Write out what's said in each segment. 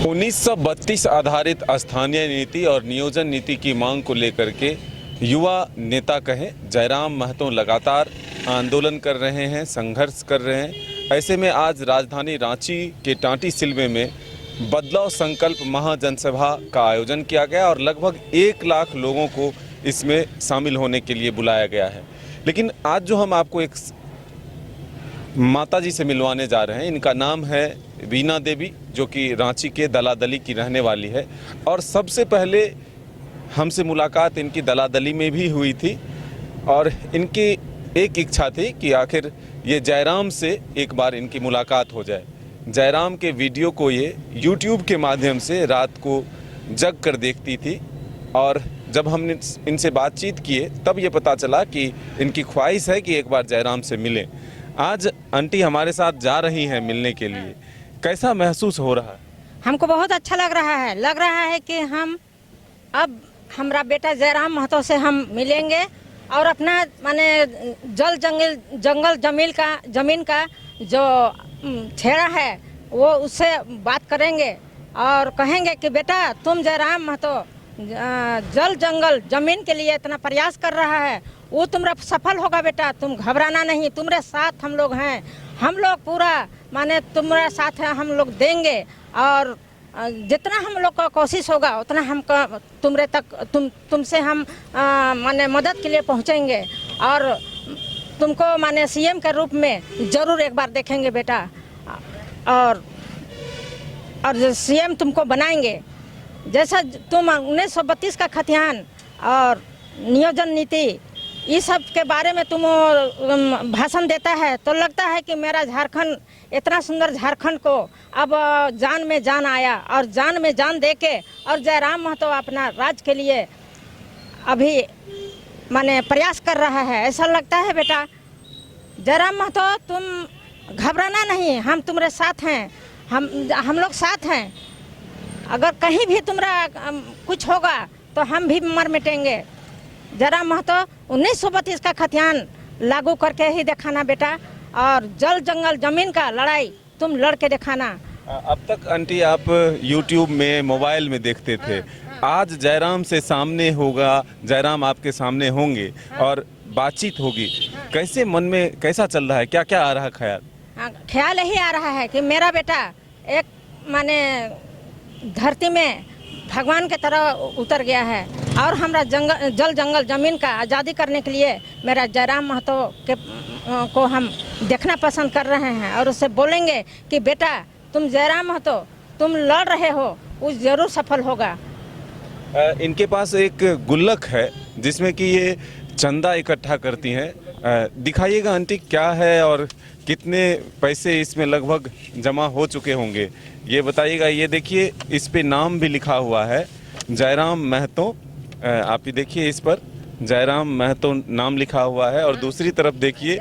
1932 आधारित स्थानीय नीति और नियोजन नीति की मांग को लेकर के युवा नेता कहें जयराम महतो लगातार आंदोलन कर रहे हैं, संघर्ष कर रहे हैं। ऐसे में आज राजधानी रांची के टाटी सिलवे में बदलाव संकल्प महाजनसभा का आयोजन किया गया और लगभग 1 लाख लोगों को इसमें शामिल होने के लिए बुलाया गया है। लेकिन आज जो हम आपको एक माता जी से मिलवाने जा रहे हैं, इनका नाम है वीना देवी, जो कि रांची के दलादली की रहने वाली है। और सबसे पहले हमसे मुलाकात इनकी दलादली में भी हुई थी और इनकी एक इच्छा थी कि आखिर ये जयराम से एक बार इनकी मुलाकात हो जाए। जयराम के वीडियो को ये YouTube के माध्यम से रात को जग कर देखती थी और जब हमने इनसे बातचीत किए तब ये पता चला कि इनकी ख्वाहिश है कि एक बार जयराम से मिलें। आज आंटी हमारे साथ जा रही हैं मिलने के लिए। कैसा महसूस हो रहा है? हमको बहुत अच्छा लग रहा है कि हम अब हमारा बेटा जयराम महतो से हम मिलेंगे और अपना माने जंगल जमीन का जो छेड़ा है वो उससे बात करेंगे और कहेंगे कि बेटा तुम जयराम महतो जंगल जमीन के लिए इतना प्रयास कर रहा है, वो तुम्हारा सफल होगा बेटा, तुम घबराना नहीं, तुम्हारे साथ हम लोग हैं, हम लोग पूरा माने तुम्हारे साथ है, हम लोग देंगे और जितना हम लोग का कोशिश होगा उतना हम तुम्हारे तक तुमसे हम माने मदद के लिए पहुंचेंगे और तुमको माने सीएम के रूप में ज़रूर एक बार देखेंगे बेटा और सीएम तुमको बनाएंगे। जैसा तुम 1932 का खतियान और नियोजन नीति इस सब के बारे में तुम भाषण देता है तो लगता है कि मेरा झारखंड, इतना सुंदर झारखंड को अब जान में जान आया और जान में जान देके और जयराम महतो अपना राज्य के लिए अभी माने प्रयास कर रहा है। ऐसा लगता है बेटा जयराम महतो तुम घबराना नहीं, हम तुम्हारे साथ हैं, हम लोग साथ हैं। अगर कहीं भी तुम्हारा कुछ होगा तो हम भी मर मिटेंगे। जयराम महतो 1932 का खतियान लागू करके ही दिखाना बेटा और जल जंगल जमीन का लड़ाई तुम लड़ के दिखाना। अब तक आंटी आप YouTube में मोबाइल में देखते थे, आज जयराम से सामने होगा, जयराम आपके सामने होंगे और बातचीत होगी। कैसे मन में कैसा चल रहा है, क्या क्या आ रहा है ख्याल? ख्याल यही आ रहा है कि मेरा बेटा एक माने धरती में भगवान के तरह उतर गया है और हमारा जल जंगल जमीन का आज़ादी करने के लिए मेरा जयराम महतो को हम देखना पसंद कर रहे हैं और उससे बोलेंगे कि बेटा तुम जयराम महतो तुम लड़ रहे हो, वो ज़रूर सफल होगा। इनके पास एक गुल्लक है जिसमें कि ये चंदा इकट्ठा करती हैं। दिखाइएगा आंटी क्या है और कितने पैसे इसमें लगभग जमा हो चुके होंगे, ये बताइएगा। ये देखिए इस पे नाम भी लिखा हुआ है जयराम महतो, आप ही देखिए इस पर जयराम महतो नाम लिखा हुआ है और दूसरी तरफ देखिए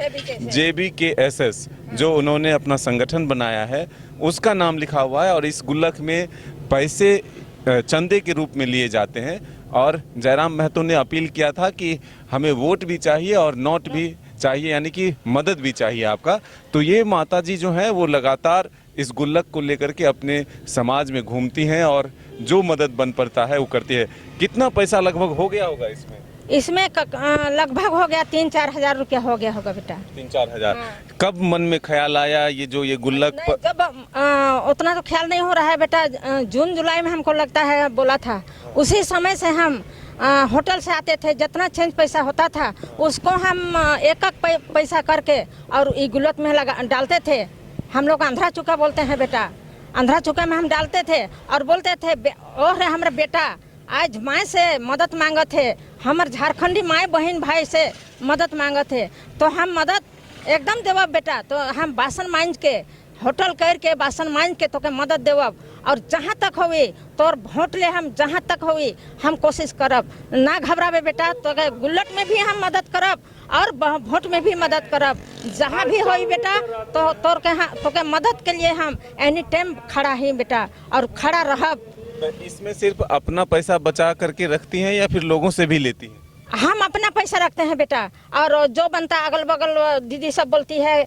JBKSS जो उन्होंने अपना संगठन बनाया है उसका नाम लिखा हुआ है और इस गुल्लक में पैसे चंदे के रूप में लिए जाते हैं। और जयराम महतो ने अपील किया था कि हमें वोट भी चाहिए और नोट भी चाहिए, यानी कि मदद भी चाहिए आपका। तो ये माता जी जो हैं वो लगातार इस गुल्लक को लेकर के अपने समाज में घूमती हैं और जो मदद बन पड़ता है वो करती है। कितना पैसा लगभग हो गया होगा इसमें? इसमें लगभग हो गया 3-4 हजार रुपया हो गया होगा बेटा। 3-4 हजार। कब मन में ख्याल आया ये गुल्लक जब उतना तो ख्याल नहीं हो रहा है बेटा, जून जुलाई में हमको लगता है बोला था, उसी समय से हम होटल से आते थे, जितना चेंज पैसा होता था उसको हम एक पैसा करके और ये गुल्लक में डालते थे। हम लोग आंध्रा चुका बोलते हैं बेटा, आंध्रा चुका में हम डालते थे और बोलते थे ओह हमारा बेटा आज माँ से मदद मांगे थे, हमारे झारखंडी माँ बहन भाई से मदद मांगे थे तो हम मदद एकदम देवब बेटा। तो हम बासन मांझ के होटल करके बासन मांझ के तो के मदद देवब और जहाँ तक हुई तो वोट ले हम जहाँ तक हुई हम कोशिश करब, ना घबरावे बेटा। तो गुल्लक में भी हम मदद करब और वोट में भी मदद करब, जहाँ भी होई बेटा तो के मदद के लिए हम एनी टाइम खड़ा ही बेटा और खड़ा रहब। इसमें सिर्फ अपना पैसा बचा करके रखती हैं या फिर लोगों से भी लेती हैं? हम अपना पैसा रखते हैं बेटा, और जो बनता अगल बगल दीदी सब बोलती है,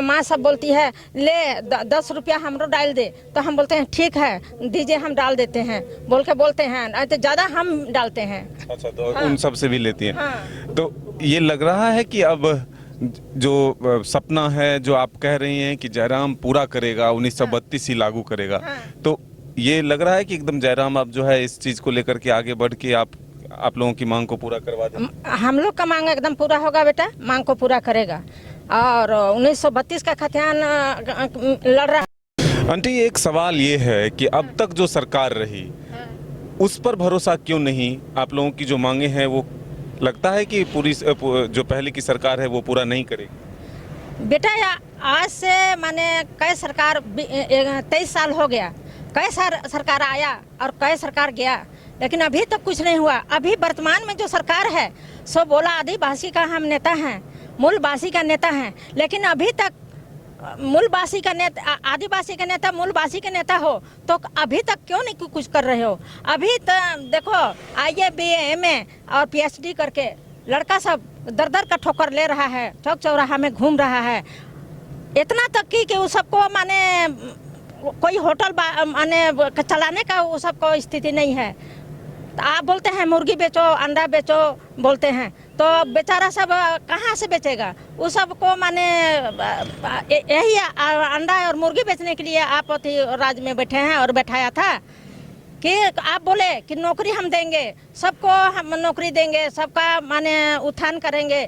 माँ सब बोलती है ले 10 रुपया हमरो डाल दे, तो हम बोलते हैं ठीक है दीजिए हम डाल देते हैं बोलते हैं, नहीं तो ज़्यादा हम डालते हैं। अच्छा, तो उन सब से भी लेती हैं। हाँ। तो ये लग रहा है कि अब जो सपना है जो आप कह रही हैं कि जयराम पूरा करेगा, 1932 ही लागू करेगा, तो ये लग रहा है कि एकदम जयराम अब जो है इस चीज़ को लेकर के आगे बढ़ के आप लोगों की मांग को पूरा करवा दें। हम लोग का मांग एकदम पूरा होगा बेटा, मांग को पूरा करेगा, और 1932 का खतियान लड़ रहा है। आंटी, एक सवाल ये है कि अब तक जो सरकार रही उस पर भरोसा क्यों नहीं? आप लोगों की जो मांगे हैं वो लगता है कि पूरी जो पहले की सरकार है वो पूरा नहीं करेगी? बेटा आज से माने कई सरकार 23 साल हो गया, कई सरकार आया और कई सरकार गया, लेकिन अभी तक कुछ नहीं हुआ। अभी वर्तमान में जो सरकार है सो बोला आदिवासी का हम नेता हैं, मूलवासी का नेता हैं, लेकिन अभी तक मूलवासी का नेता, आदिवासी का नेता मूलवासी का नेता हो तो अभी तक क्यों नहीं कुछ कर रहे हो? अभी तो देखो IAA BA MA और PhD करके लड़का सब दर दर का ठोकर ले रहा है, चौक चौराहा में घूम रहा है, इतना तक कि वो सबको माने कोई होटल माने चलाने का वो सबको स्थिति नहीं है। तो आप बोलते हैं मुर्गी बेचो, अंडा बेचो बोलते हैं, तो बेचारा सब कहाँ से बेचेगा? वो सबको माने यही अंडा और मुर्गी बेचने के लिए आप राज में बैठे हैं और बैठाया था कि आप बोले कि नौकरी हम देंगे, सबको हम नौकरी देंगे, सबका माने उत्थान करेंगे,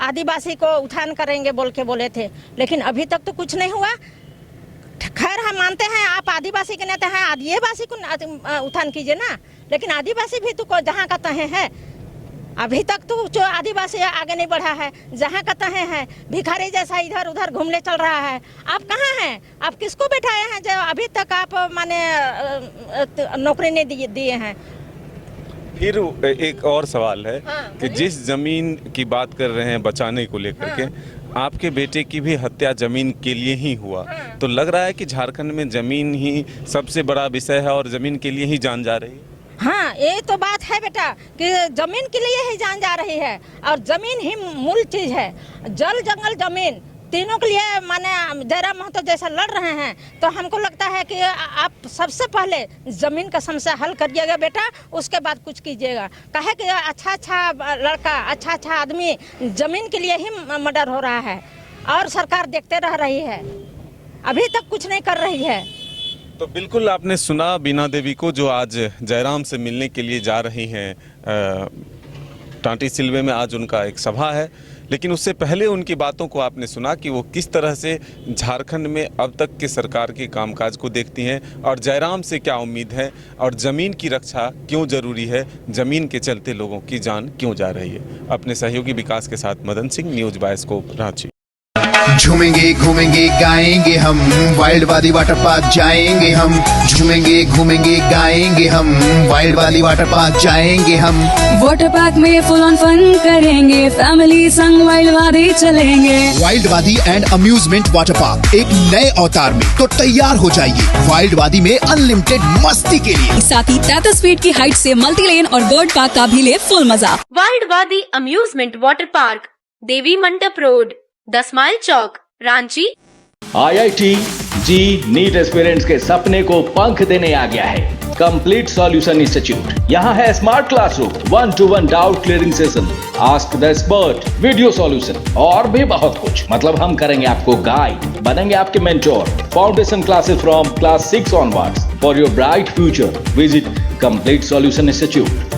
आदिवासी को उत्थान करेंगे बोल के बोले थे, लेकिन अभी तक तो कुछ नहीं हुआ। खैर हम मानते हैं आप आदिवासी के नेता हैं, आदिवासी को उत्थान कीजिए ना, लेकिन आदिवासी भी तो जहाँ का तहे है, अभी तक तो जो आदिवासी आगे नहीं बढ़ा है, जहाँ का तहे है भिखारी जैसा इधर उधर घूमने चल रहा है। आप कहाँ हैं? आप किसको बैठाए हैं जो अभी तक आप माने नौकरी नहीं दिए हैं? फिर एक और सवाल है कि जिस जमीन की बात कर रहे हैं बचाने को लेकर के, आपके बेटे की भी हत्या जमीन के लिए ही हुआ, तो लग रहा है कि झारखंड में जमीन ही सबसे बड़ा विषय है और जमीन के लिए ही जान जा रही है। हाँ, ये तो बात है बेटा कि जमीन के लिए ही जान जा रही है, और जमीन ही मूल चीज है। जल जंगल जमीन तीनों के लिए माने जयराम महतो जैसा लड़ रहे हैं, तो हमको लगता है कि आप सबसे पहले जमीन का समस्या हल करिएगा बेटा, उसके बाद कुछ कीजिएगा। कहे कि अच्छा लड़का, अच्छा आदमी जमीन के लिए ही मर्डर हो रहा है और सरकार देखते रह रही है, अभी तक कुछ नहीं कर रही है। तो बिल्कुल आपने सुना बीना देवी को, जो आज जयराम से मिलने के लिए जा रही हैं। टाटी सिलवे में आज उनका एक सभा है, लेकिन उससे पहले उनकी बातों को आपने सुना कि वो किस तरह से झारखंड में अब तक के सरकार के कामकाज को देखती हैं और जयराम से क्या उम्मीद है, और ज़मीन की रक्षा क्यों ज़रूरी है, ज़मीन के चलते लोगों की जान क्यों जा रही है। अपने सहयोगी विकास के साथ मदन सिंह, न्यूज़ बायोस्कोप, रांची। झूमेंगे घूमेंगे गाएंगे हम, वाइल्ड वाली वाटर पार्क जाएंगे हम। झूमेंगे घूमेंगे गाएंगे हम, वाइल्ड वाली वाटर पार्क जाएंगे हम। वाटर पार्क में फुल ऑन फन करेंगे, फैमिली संग वाइल्ड वादी चलेंगे। वाइल्ड वादी एंड अम्यूजमेंट वाटर पार्क एक नए अवतार में तो तैयार हो जाइए। वाइल्ड वादी में अनलिमिटेड मस्ती के लिए, साथ ही 33 फीट की हाइट से मल्टी लेन और बर्ड पार्क का भी ले फुल मजा। वाइल्ड वादी अम्यूजमेंट वाटर पार्क, देवी मंडप रोड, 10 माइल चौक, रांची। IIT जी नीट एस्पिरेंट्स के सपने को पंख देने आ गया है कंप्लीट सॉल्यूशन इंस्टीट्यूट। यहाँ है smart classroom, 1-to-1 doubt clearing session, ask the expert, video solution और भी बहुत कुछ। मतलब हम करेंगे आपको गाइड, बनेंगे आपके mentor. Foundation classes from class 6 onwards for your bright future. Visit complete solution institute.